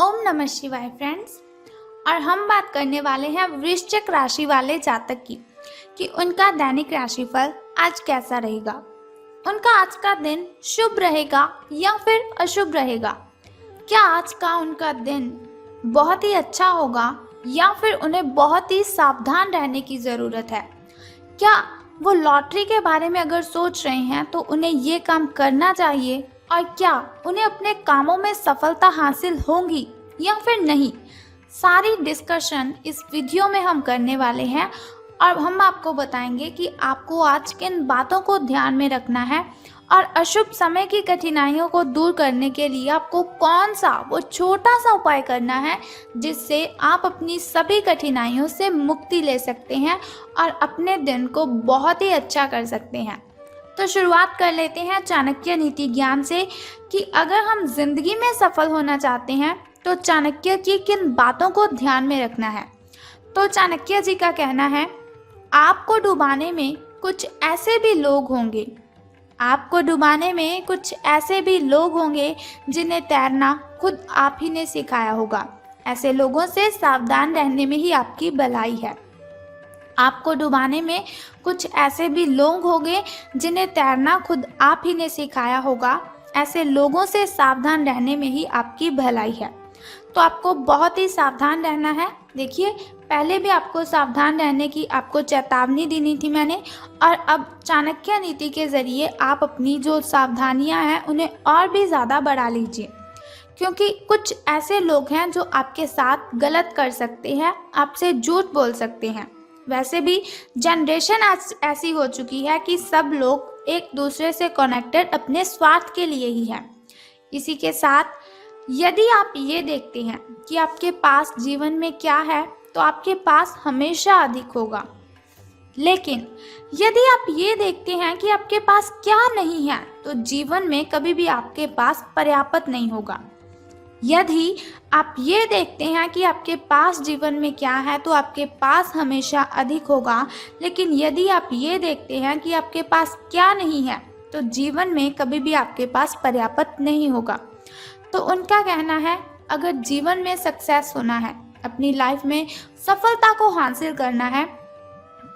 ओम नमः शिवाय फ्रेंड्स। और हम बात करने वाले हैं वृश्चिक राशि वाले जातक की कि उनका दैनिक राशिफल आज कैसा रहेगा। उनका आज का दिन शुभ रहेगा या फिर अशुभ रहेगा। क्या आज का उनका दिन बहुत ही अच्छा होगा या फिर उन्हें बहुत ही सावधान रहने की ज़रूरत है। क्या वो लॉटरी के बारे में अगर सोच रहे हैं तो उन्हें ये काम करना चाहिए, और क्या उन्हें अपने कामों में सफलता हासिल होगी या फिर नहीं। सारी डिस्कशन इस वीडियो में हम करने वाले हैं और हम आपको बताएंगे कि आपको आज किन बातों को ध्यान में रखना है और अशुभ समय की कठिनाइयों को दूर करने के लिए आपको कौन सा वो छोटा सा उपाय करना है जिससे आप अपनी सभी कठिनाइयों से मुक्ति ले सकते हैं और अपने दिन को बहुत ही अच्छा कर सकते हैं। तो शुरुआत कर लेते हैं चाणक्य नीति ज्ञान से कि अगर हम जिंदगी में सफल होना चाहते हैं तो चाणक्य की किन बातों को ध्यान में रखना है। तो चाणक्य जी का कहना है, आपको डुबाने में कुछ ऐसे भी लोग होंगे, आपको डुबाने में कुछ ऐसे भी लोग होंगे जिन्हें तैरना खुद आप ही ने सिखाया होगा। ऐसे लोगों से सावधान रहने में ही आपकी भलाई है। आपको डुबाने में कुछ ऐसे भी लोग होंगे जिन्हें तैरना खुद आप ही ने सिखाया होगा। ऐसे लोगों से सावधान रहने में ही आपकी भलाई है। तो आपको बहुत ही सावधान रहना है। देखिए, पहले भी आपको सावधान रहने की आपको चेतावनी देनी थी मैंने, और अब चाणक्य नीति के ज़रिए आप अपनी जो सावधानियां हैं उन्हें और भी ज़्यादा बढ़ा लीजिए, क्योंकि कुछ ऐसे लोग हैं जो आपके साथ गलत कर सकते हैं, आपसे झूठ बोल सकते हैं। वैसे भी जनरेशन आज ऐसी हो चुकी है कि सब लोग एक दूसरे से कनेक्टेड अपने स्वार्थ के लिए ही हैं। इसी के साथ यदि आप ये देखते हैं कि आपके पास जीवन में क्या है तो आपके पास हमेशा अधिक होगा, लेकिन यदि आप ये देखते हैं कि आपके पास क्या नहीं है तो जीवन में कभी भी आपके पास पर्याप्त नहीं होगा। यदि आप ये देखते हैं कि आपके पास जीवन में क्या है तो आपके पास हमेशा अधिक होगा, लेकिन यदि आप ये देखते हैं कि आपके पास क्या नहीं है तो जीवन में कभी भी आपके पास पर्याप्त नहीं होगा। तो उनका कहना है, अगर जीवन में सक्सेस होना है, अपनी लाइफ में सफलता को हासिल करना है,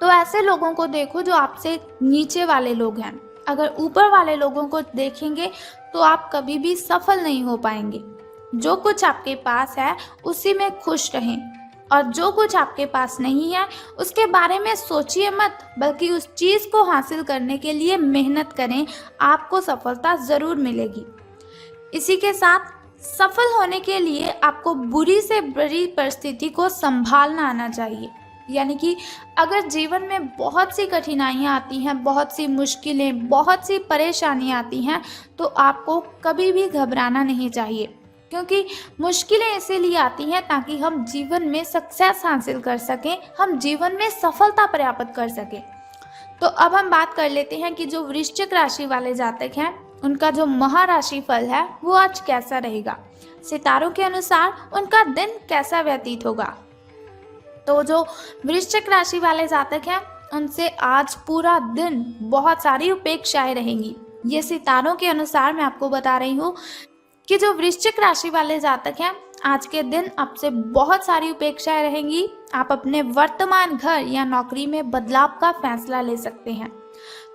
तो ऐसे लोगों को देखो जो आपसे नीचे वाले लोग हैं। अगर ऊपर वाले लोगों को देखेंगे तो आप कभी भी सफल नहीं हो पाएंगे। जो कुछ आपके पास है उसी में खुश रहें, और जो कुछ आपके पास नहीं है उसके बारे में सोचिए मत, बल्कि उस चीज़ को हासिल करने के लिए मेहनत करें। आपको सफलता ज़रूर मिलेगी। इसी के साथ सफल होने के लिए आपको बुरी से बुरी परिस्थिति को संभालना आना चाहिए। यानी कि अगर जीवन में बहुत सी कठिनाइयाँ आती हैं, बहुत सी मुश्किलें, बहुत सी परेशानियाँ आती हैं, तो आपको कभी भी घबराना नहीं चाहिए, क्योंकि मुश्किलें इसीलिए आती हैं ताकि हम जीवन में सक्सेस हासिल कर सकें, हम जीवन में सफलता प्राप्त कर सकें। तो अब हम बात कर लेते हैं कि जो वृश्चिक राशि वाले जातक हैं उनका जो महाराशि फल है वो आज कैसा रहेगा। सितारों के अनुसार उनका दिन कैसा व्यतीत होगा। तो जो वृश्चिक राशि वाले जातक हैं उनसे आज पूरा दिन बहुत सारी उपेक्षाएं रहेंगी। ये सितारों के अनुसार मैं आपको बता रही हूँ कि जो वृश्चिक राशि वाले जातक हैं आज के दिन आपसे बहुत सारी उपेक्षाएं रहेंगी। आप अपने वर्तमान घर या नौकरी में बदलाव का फैसला ले सकते हैं।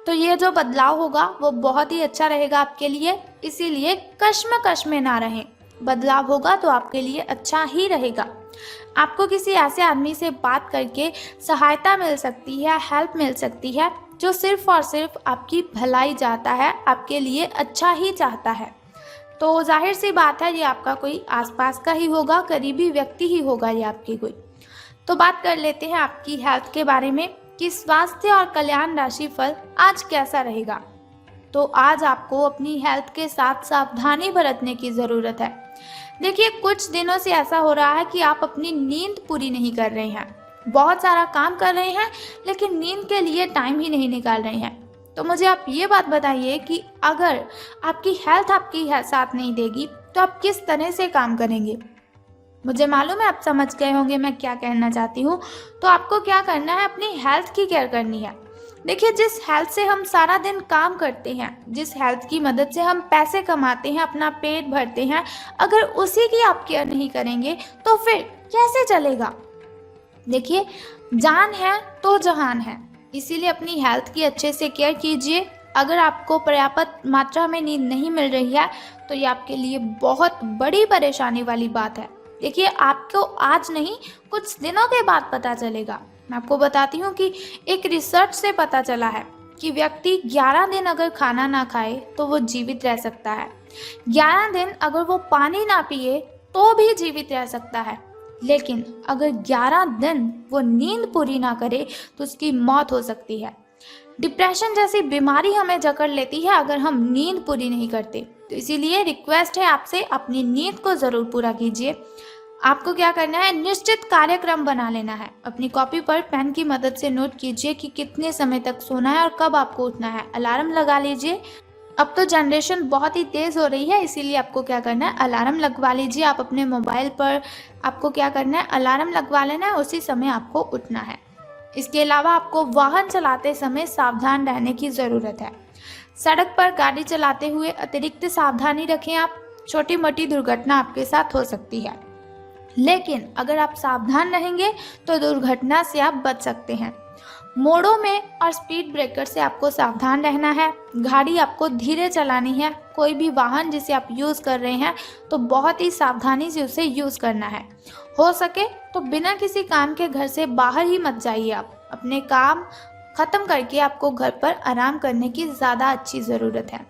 तो ये जो बदलाव होगा वो बहुत ही अच्छा रहेगा आपके लिए, इसीलिए कश्मकश में ना रहें। बदलाव होगा तो आपके लिए अच्छा ही रहेगा। आपको किसी ऐसे आदमी से बात करके सहायता मिल सकती है, हेल्प मिल सकती है, जो सिर्फ और सिर्फ आपकी भलाई चाहता है, आपके लिए अच्छा ही चाहता है। तो जाहिर सी बात है ये आपका कोई आसपास का ही होगा, करीबी व्यक्ति ही होगा ये आपकी कोई। तो बात कर लेते हैं आपकी हेल्थ के बारे में कि स्वास्थ्य और कल्याण राशि फल आज कैसा रहेगा। तो आज आपको अपनी हेल्थ के साथ सावधानी बरतने की ज़रूरत है। देखिए, कुछ दिनों से ऐसा हो रहा है कि आप अपनी नींद पूरी नहीं कर रहे हैं, बहुत सारा काम कर रहे हैं लेकिन नींद के लिए टाइम ही नहीं निकाल रहे हैं। तो मुझे आप ये बात बताइए कि अगर आपकी हेल्थ आपकी साथ नहीं देगी तो आप किस तरह से काम करेंगे। मुझे मालूम है आप समझ गए होंगे मैं क्या कहना चाहती हूँ। तो आपको क्या करना है, अपनी हेल्थ की केयर करनी है। देखिए, जिस हेल्थ से हम सारा दिन काम करते हैं, जिस हेल्थ की मदद से हम पैसे कमाते हैं, अपना पेट भरते हैं, अगर उसी की आप केयर नहीं करेंगे तो फिर कैसे चलेगा। देखिए, जान है तो जहान है, इसीलिए अपनी हेल्थ की अच्छे से केयर कीजिए। अगर आपको पर्याप्त मात्रा में नींद नहीं मिल रही है तो ये आपके लिए बहुत बड़ी परेशानी वाली बात है। देखिए, आपको आज नहीं, कुछ दिनों के बाद पता चलेगा। मैं आपको बताती हूँ कि एक रिसर्च से पता चला है कि व्यक्ति 11 दिन अगर खाना ना खाए तो वो जीवित रह सकता है। 11 दिन अगर वो पानी ना पिए तो भी जीवित रह सकता है। लेकिन अगर 11 दिन वो नींद पूरी ना करे तो उसकी मौत हो सकती है। डिप्रेशन जैसी बीमारी हमें जकड़ लेती है अगर हम नींद पूरी नहीं करते। तो इसीलिए रिक्वेस्ट है आपसे, अपनी नींद को ज़रूर पूरा कीजिए। आपको क्या करना है, निश्चित कार्यक्रम बना लेना है। अपनी कॉपी पर पेन की मदद से नोट कीजिए कि कितने समय तक सोना है और कब आपको उठना है। अलार्म लगा लीजिए। अब तो जनरेशन बहुत ही तेज़ हो रही है, इसीलिए आपको क्या करना है, अलार्म लगवा लीजिए। आप अपने मोबाइल पर आपको क्या करना है, अलार्म लगवा लेना है, उसी समय आपको उठना है। इसके अलावा आपको वाहन चलाते समय सावधान रहने की ज़रूरत है। सड़क पर गाड़ी चलाते हुए अतिरिक्त सावधानी रखें आप। छोटी मोटी दुर्घटना आपके साथ हो सकती है, लेकिन अगर आप सावधान रहेंगे तो दुर्घटना से आप बच सकते हैं। मोड़ों में और स्पीड ब्रेकर से आपको सावधान रहना है। गाड़ी आपको धीरे चलानी है। कोई भी वाहन जिसे आप यूज़ कर रहे हैं तो बहुत ही सावधानी से उसे यूज़ करना है। हो सके तो बिना किसी काम के घर से बाहर ही मत जाइए। आप अपने काम ख़त्म करके आपको घर पर आराम करने की ज़्यादा अच्छी ज़रूरत है।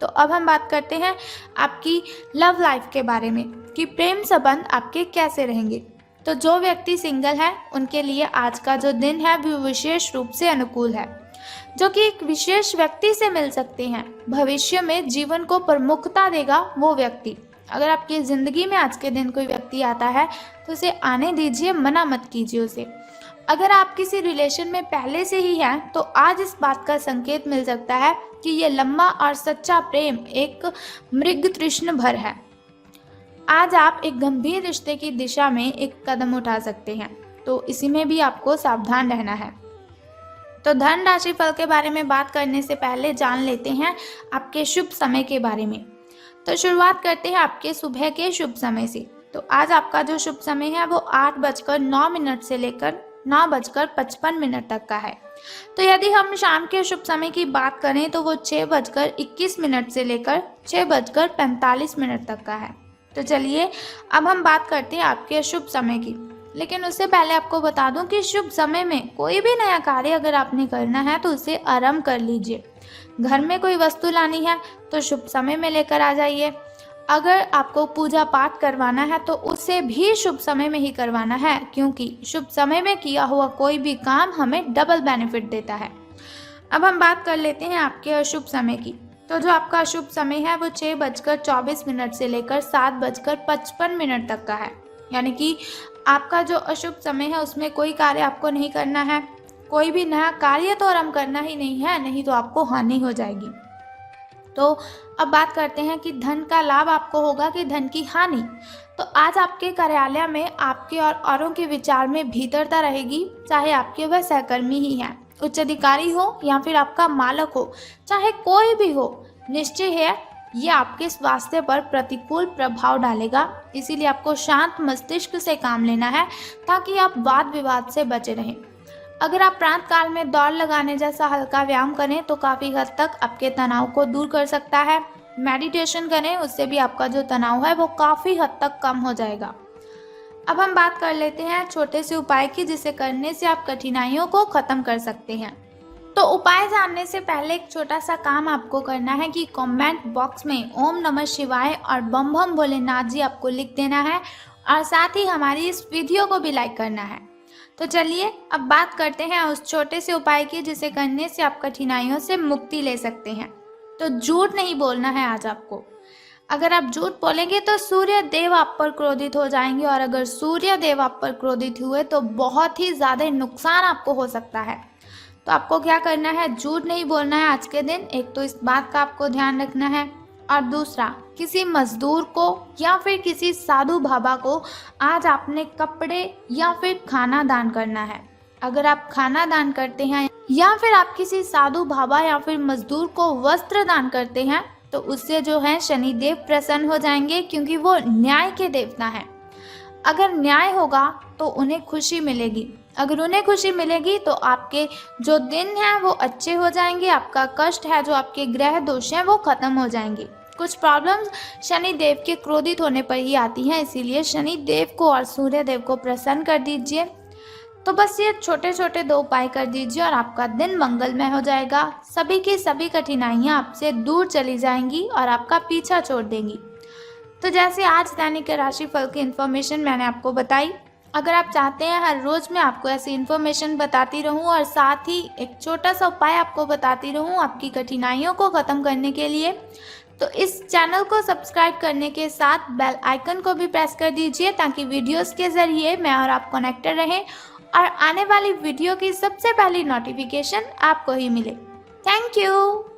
तो अब हम बात करते हैं आपकी लव लाइफ के बारे में कि प्रेम संबंध आपके कैसे रहेंगे। तो जो व्यक्ति सिंगल है उनके लिए आज का जो दिन है वो विशेष रूप से अनुकूल है, जो कि एक विशेष व्यक्ति से मिल सकते हैं। भविष्य में जीवन को प्रमुखता देगा वो व्यक्ति। अगर आपकी ज़िंदगी में आज के दिन कोई व्यक्ति आता है तो उसे आने दीजिए, मना मत कीजिए उसे। अगर आप किसी रिलेशन में पहले से ही हैं तो आज इस बात का संकेत मिल सकता है कि ये लंबा और सच्चा प्रेम एक मृग तृष्ण भर है। आज आप एक गंभीर रिश्ते की दिशा में एक कदम उठा सकते हैं, तो इसी में भी आपको सावधान रहना है। तो धन राशि फल के बारे में बात करने से पहले जान लेते हैं आपके शुभ समय के बारे में। तो शुरुआत करते हैं आपके सुबह के शुभ समय से। तो आज आपका जो शुभ समय है वो 8:09 से लेकर 9:55 तक का है। तो यदि हम शाम के शुभ समय की बात करें तो वो 6:21 से लेकर 6:45 तक का है। तो चलिए अब हम बात करते हैं आपके शुभ समय की। लेकिन उससे पहले आपको बता दूं कि शुभ समय में कोई भी नया कार्य अगर आपने करना है तो उसे आरंभ कर लीजिए। घर में कोई वस्तु लानी है तो शुभ समय में लेकर आ जाइए। अगर आपको पूजा पाठ करवाना है तो उसे भी शुभ समय में ही करवाना है, क्योंकि शुभ समय में किया हुआ कोई भी काम हमें डबल बेनिफिट देता है। अब हम बात कर लेते हैं आपके अशुभ समय की। तो जो आपका अशुभ समय है वो 6:24 से लेकर 7:55 तक का है। यानी कि आपका जो अशुभ समय है उसमें कोई कार्य आपको नहीं करना है। कोई भी नया कार्य तो आरंभ करना ही नहीं है, नहीं तो आपको हानि हो जाएगी। तो अब बात करते हैं कि धन का लाभ आपको होगा कि धन की हानि। तो आज आपके कार्यालय में आपके और औरों के विचार में भीतरता रहेगी, चाहे आपके वह सहकर्मी ही हैं, उच्च अधिकारी हो या फिर आपका मालक हो, चाहे कोई भी हो। निश्चय है ये आपके स्वास्थ्य पर प्रतिकूल प्रभाव डालेगा। इसीलिए आपको शांत मस्तिष्क से काम लेना है ताकि आप वाद विवाद से बचे रहें। अगर आप प्रातः काल में दौड़ लगाने जैसा हल्का व्यायाम करें तो काफ़ी हद तक आपके तनाव को दूर कर सकता है। मेडिटेशन करें, उससे भी आपका जो तनाव है वो काफ़ी हद तक कम हो जाएगा। अब हम बात कर लेते हैं छोटे से उपाय की, जिसे करने से आप कठिनाइयों को ख़त्म कर सकते हैं। तो उपाय जानने से पहले एक छोटा सा काम आपको करना है कि कमेंट बॉक्स में ओम नमः शिवाय और बम बम भोलेनाथ जी आपको लिख देना है, और साथ ही हमारी इस वीडियो को भी लाइक करना है। तो चलिए अब बात करते हैं उस छोटे से उपाय की, जिसे करने से आप कठिनाइयों से मुक्ति ले सकते हैं। तो झूठ नहीं बोलना है आज आपको। अगर आप झूठ बोलेंगे तो सूर्य देव आप पर क्रोधित हो जाएंगे, और अगर सूर्य देव आप पर क्रोधित हुए तो बहुत ही ज़्यादा नुकसान आपको हो सकता है। तो आपको क्या करना है, झूठ नहीं बोलना है आज के दिन। एक तो इस बात का आपको ध्यान रखना है, और दूसरा किसी मजदूर को या फिर किसी साधु बाबा को आज आपने कपड़े या फिर खाना दान करना है। अगर आप खाना दान करते हैं या फिर आप किसी साधु बाबा या फिर मजदूर को वस्त्र दान करते हैं तो उससे जो है शनिदेव प्रसन्न हो जाएंगे, क्योंकि वो न्याय के देवता हैं। अगर न्याय होगा तो उन्हें खुशी मिलेगी। अगर उन्हें खुशी मिलेगी तो आपके जो दिन हैं वो अच्छे हो जाएंगे, आपका कष्ट है, जो आपके ग्रह दोष हैं वो खत्म हो जाएंगे। कुछ प्रॉब्लम्स शनि देव के क्रोधित होने पर ही आती हैं, इसीलिए शनि देव को और सूर्य देव को प्रसन्न कर दीजिए। तो बस ये छोटे छोटे 2 उपाय कर दीजिए और आपका दिन मंगलमय हो जाएगा। सभी की सभी कठिनाइयाँ आपसे दूर चली जाएंगी और आपका पीछा छोड़ देंगी। तो जैसे आज दैनिक राशिफल की इन्फॉर्मेशन मैंने आपको बताई, अगर आप चाहते हैं हर रोज़ मैं आपको ऐसी इन्फॉर्मेशन बताती रहूं और साथ ही एक छोटा सा उपाय आपको बताती रहूं आपकी कठिनाइयों को ख़त्म करने के लिए, तो इस चैनल को सब्सक्राइब करने के साथ बेल आइकन को भी प्रेस कर दीजिए, ताकि वीडियोस के ज़रिए मैं और आप कनेक्टेड रहें और आने वाली वीडियो की सबसे पहली नोटिफिकेशन आपको ही मिले। Thank you.